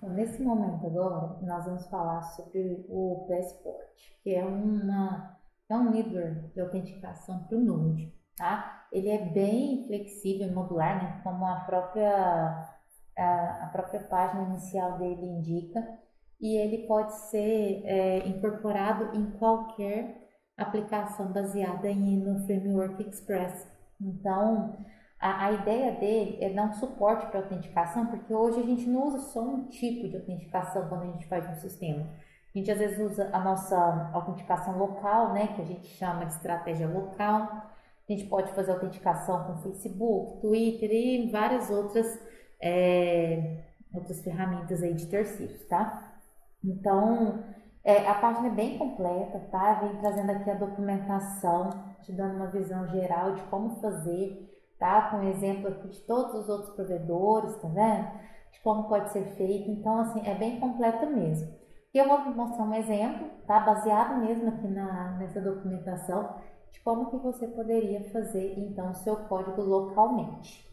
Bom, nesse momento agora, nós vamos falar sobre o Passport, que é um middleware de autenticação para o Node, tá? Ele é bem flexível e modular, né? Como a própria página inicial dele indica, e ele pode ser incorporado em qualquer aplicação baseada no Framework Express. Então, a ideia dele é dar um suporte para autenticação, porque hoje a gente não usa só um tipo de autenticação quando a gente faz um sistema. A gente às vezes usa a nossa autenticação local, né, que a gente chama de estratégia local. A gente pode fazer autenticação com Facebook, Twitter e várias outras ferramentas aí de terceiros, tá? Então, a página é bem completa, tá? Vem trazendo aqui a documentação, te dando uma visão geral de como fazer, tá? Com exemplo aqui de todos os outros provedores, tá vendo? De como pode ser feito. Então, assim, é bem completa mesmo. E eu vou mostrar um exemplo, tá? Baseado mesmo aqui nessa documentação, de como que você poderia fazer, então, o seu código localmente.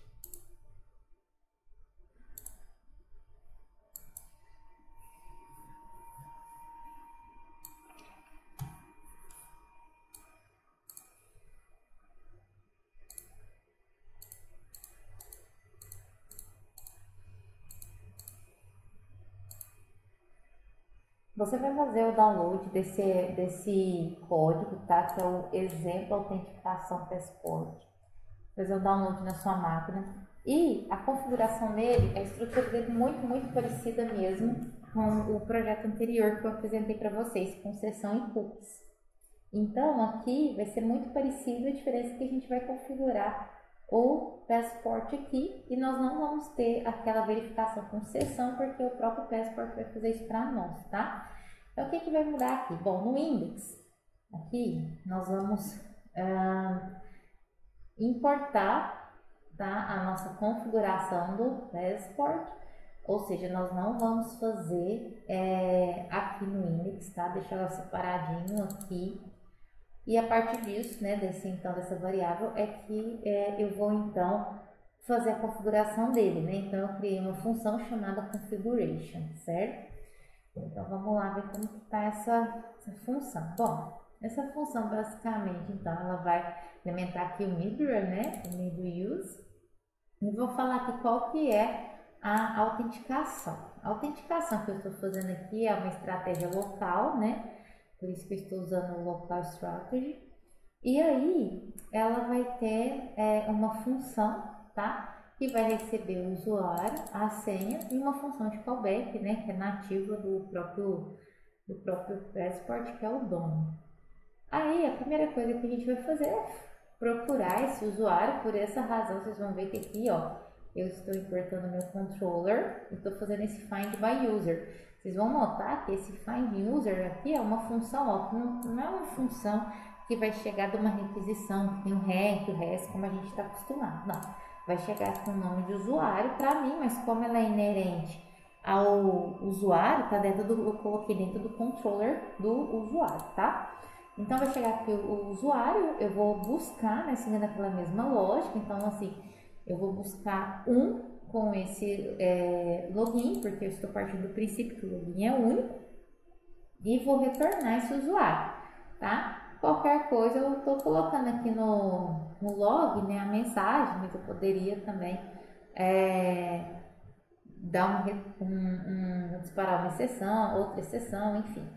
Você vai fazer o download desse código, tá? Que é o exemplo autenticação passport. Fazer o download na sua máquina. E a configuração dele, a estrutura dele muito parecida mesmo com o projeto anterior que eu apresentei para vocês, com seção e cookies. Então, aqui vai ser muito parecido, a diferença é que a gente vai configurar o Passport aqui e nós não vamos ter aquela verificação com sessão, porque o próprio Passport vai fazer isso para nós, tá? Então, o que vai mudar aqui? Bom, no Index, aqui nós vamos importar, tá, a nossa configuração do Passport, ou seja, nós não vamos fazer aqui no Index, tá? Deixar ela separadinho aqui. E a partir disso, né, dessa variável, é que eu vou então fazer a configuração dele, né? Então eu criei uma função chamada configuration, certo? Então vamos lá ver como está essa função. Bom, essa função basicamente, então, ela vai implementar aqui o middleware, né? O middle use. E vou falar aqui qual que é a autenticação. A autenticação que eu estou fazendo aqui é uma estratégia local, né? Por isso que eu estou usando o Local Strategy. E aí, ela vai ter uma função, tá? Que vai receber o usuário, a senha e uma função de callback, né? Que é nativa do próprio Passport, que é o dono. Aí, a primeira coisa que a gente vai fazer é procurar esse usuário. Por essa razão, vocês vão ver que aqui, ó, eu estou importando meu controller e estou fazendo esse find by user. Vocês vão notar que esse find user aqui é uma função, ó, não é uma função que vai chegar de uma requisição, que tem um REC, o RES, como a gente está acostumado. Não, vai chegar com o nome de usuário para mim, mas como ela é inerente ao usuário, tá dentro eu coloquei dentro do controller do usuário, tá? Então vai chegar aqui o usuário, eu vou buscar, né, seguindo aquela mesma lógica, então assim, eu vou buscar com esse login, porque eu estou partindo do princípio que o login é único, e vou retornar esse usuário, tá? Qualquer coisa eu estou colocando aqui no log, né, a mensagem, mas eu poderia também dar disparar uma exceção, outra exceção, enfim.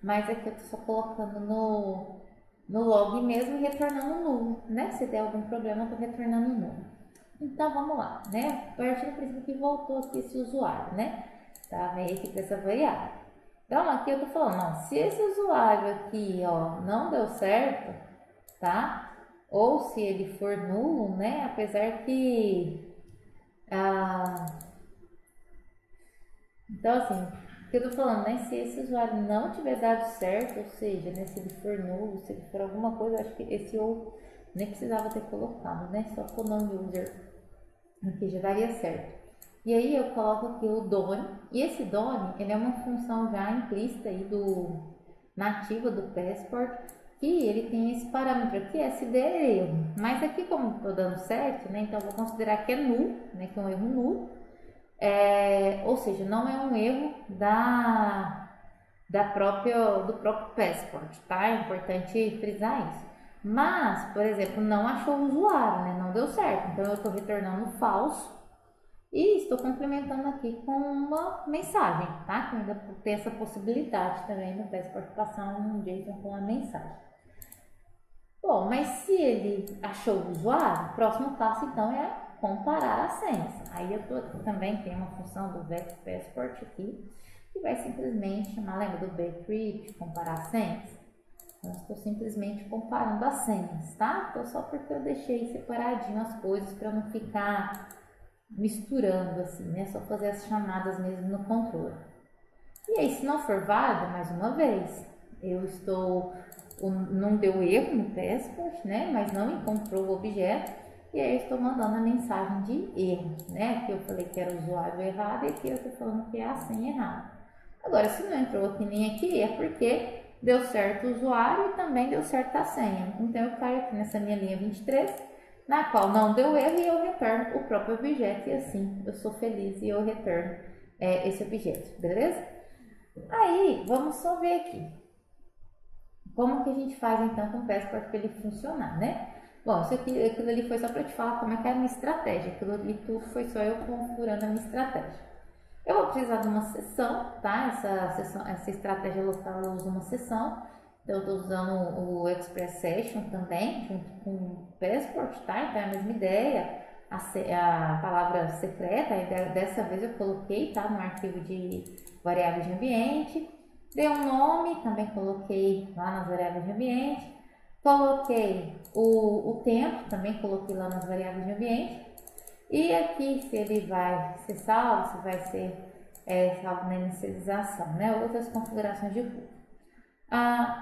Mas aqui eu estou só colocando no log mesmo e retornando nulo, né? Se der algum problema, eu estou retornando nulo. Então vamos lá, né? A partir do princípio que voltou aqui esse usuário, né? Tá meio aqui para essa variável. Então aqui eu tô falando, não, se esse usuário aqui, ó, não deu certo, tá? Ou se ele for nulo, né? Apesar que então assim, o que eu tô falando, né? Se esse usuário não tiver dado certo, ou seja, né, se ele for nulo, se ele for alguma coisa, eu acho que esse ou nem precisava ter colocado, né? Só com o nome user aqui já daria certo. E aí eu coloco aqui o Done, e esse Done, ele é uma função já implícita aí nativa do Passport, que ele tem esse parâmetro aqui, se der erro. Mas aqui como estou dando certo, né, então eu vou considerar que é null, né, que é um erro nulo, ou ou seja, não é um erro do próprio Passport, tá? É importante frisar isso. Mas, por exemplo, não achou o usuário, né? Não deu certo. Então eu estou retornando falso e estou complementando aqui com uma mensagem, tá? Que ainda tem essa possibilidade também no Passport passar um JSON com uma mensagem. Bom, mas se ele achou o usuário, o próximo passo então é comparar as senhas. Aí também tem uma função do Vet Passport aqui, que vai simplesmente chamar, lembra do bcrypt, comparar senhas? Então, eu estou simplesmente comparando as senhas, tá? Então, só porque eu deixei separadinho as coisas para não ficar misturando assim, né? Só fazer as chamadas mesmo no controle. E aí, se não for válido, mais uma vez, não deu erro no Passport, né? Mas não encontrou o objeto. E aí eu estou mandando a mensagem de erro, né? Aqui eu falei que era o usuário errado e aqui eu estou falando que é a senha errada. Agora, se não entrou aqui nem aqui, é porque deu certo o usuário e também deu certo a senha. Então, eu caio aqui nessa minha linha 23, na qual não deu erro e eu retorno o próprio objeto. E assim, eu sou feliz e eu retorno esse objeto, beleza? Aí, vamos só ver aqui. Como que a gente faz então com o Passport para ele funcionar, né? Bom, aquilo ali foi só para te falar como é que é a minha estratégia. Aquilo ali tudo foi só eu configurando a minha estratégia. Eu vou precisar de uma sessão, tá? Essa estratégia local eu uso uma sessão. Então, eu estou usando o Express Session também, junto com o Passport, tá? Então, é a mesma ideia. A palavra secreta, dessa vez eu coloquei, tá? No arquivo de variáveis de ambiente. Dei um nome, também coloquei lá nas variáveis de ambiente. Coloquei o tempo, também coloquei lá nas variáveis de ambiente. E aqui, se ele vai ser salvo, se vai ser salvo na inicialização, né? Outras configurações de código.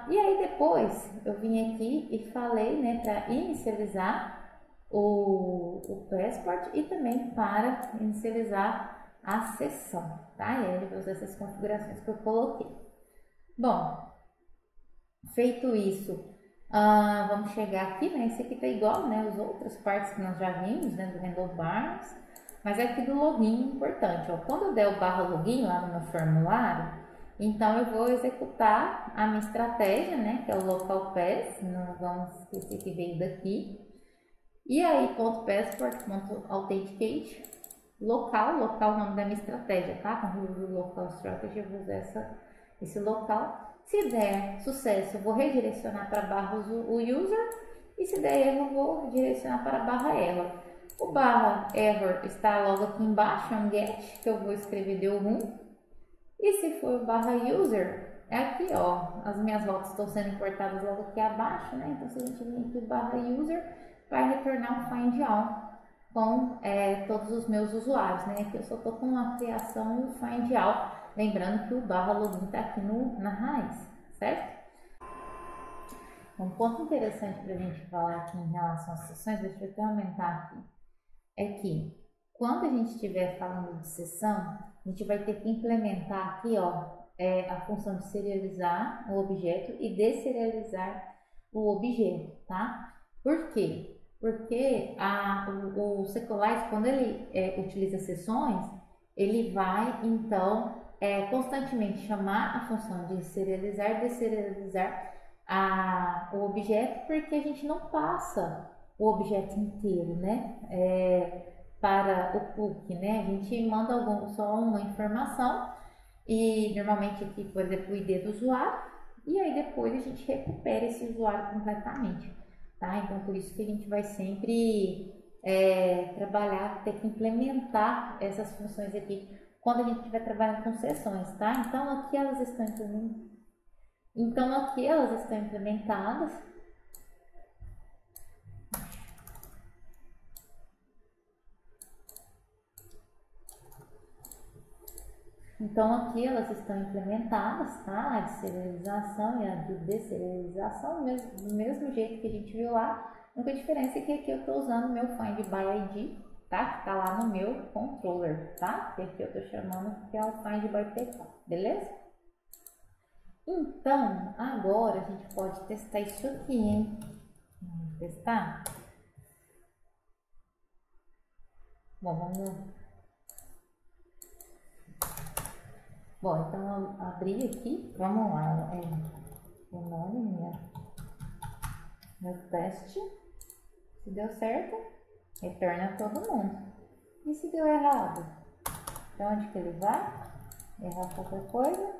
E aí depois eu vim aqui e falei, né, para inicializar o Passport e também para inicializar a sessão, tá? E aí ele vai usar essas configurações que eu coloquei. Bom, feito isso, vamos chegar aqui, né? Esse aqui tá igual, né? As outras partes que nós já vimos, né? Do handlebars, mas é aqui do login importante, ó. Quando eu der o barra login lá no meu formulário, então eu vou executar a minha estratégia, né? Que é o local pass, não vamos esquecer que veio daqui. E aí, .passport, .authenticate, local é o nome da minha estratégia, tá? Quando o local strategy, eu vou usar esse local. Se der sucesso, eu vou redirecionar para barra o user, e se der erro, eu vou direcionar para barra error. O barra error está logo aqui embaixo, é um get, que eu vou escrever deu ruim. E se for o barra user, é aqui, ó, as minhas voltas estão sendo importadas logo aqui abaixo, né? Então, se a gente vir aqui o barra user, vai retornar um find all com todos os meus usuários, né? Aqui eu só estou com a criação e o find all, lembrando que o barra login está aqui na raiz, certo? Um ponto interessante para a gente falar aqui em relação às sessões, deixa eu até aumentar aqui, é que quando a gente estiver falando de sessão, a gente vai ter que implementar aqui, ó, a função de serializar o objeto e deserializar o objeto, tá? Por quê? Porque o Sequelize, quando ele utiliza sessões, ele vai, então, constantemente chamar a função de serializar e deserializar o objeto, porque a gente não passa o objeto inteiro, né? Para o cookie, né? A gente manda só uma informação e normalmente aqui, por exemplo, o ID do usuário, e aí depois a gente recupera esse usuário completamente, tá? Então, por isso que a gente vai sempre trabalhar, ter que implementar essas funções aqui quando a gente estiver trabalhando com sessões, tá? Então, aqui elas estão implementadas. Então, aqui elas estão implementadas, tá? A de serialização e a de deserialização, do mesmo jeito que a gente viu lá. A única diferença é que aqui eu estou usando o meu find by ID, tá? Que está lá no meu controller, tá? Que aqui eu estou chamando que é o find by PK, beleza? Então, agora a gente pode testar isso aqui, hein? Vamos testar? Bom, vamos Bom, então eu abri aqui, vamos lá, o nome, meu teste. Se deu certo, retorna todo mundo. E se deu errado? Pra onde que ele vai? Errar qualquer coisa.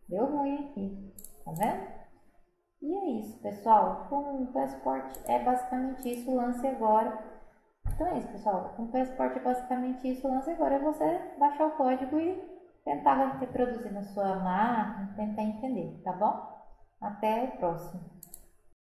Deu ruim aqui, tá vendo? E é isso, pessoal. Com o Passport é basicamente isso, lance agora. Então é isso, pessoal. Com o Passport é basicamente isso, lance agora é você baixar o código e tentar reproduzir na sua máquina, tentar entender, tá bom? Até o próximo.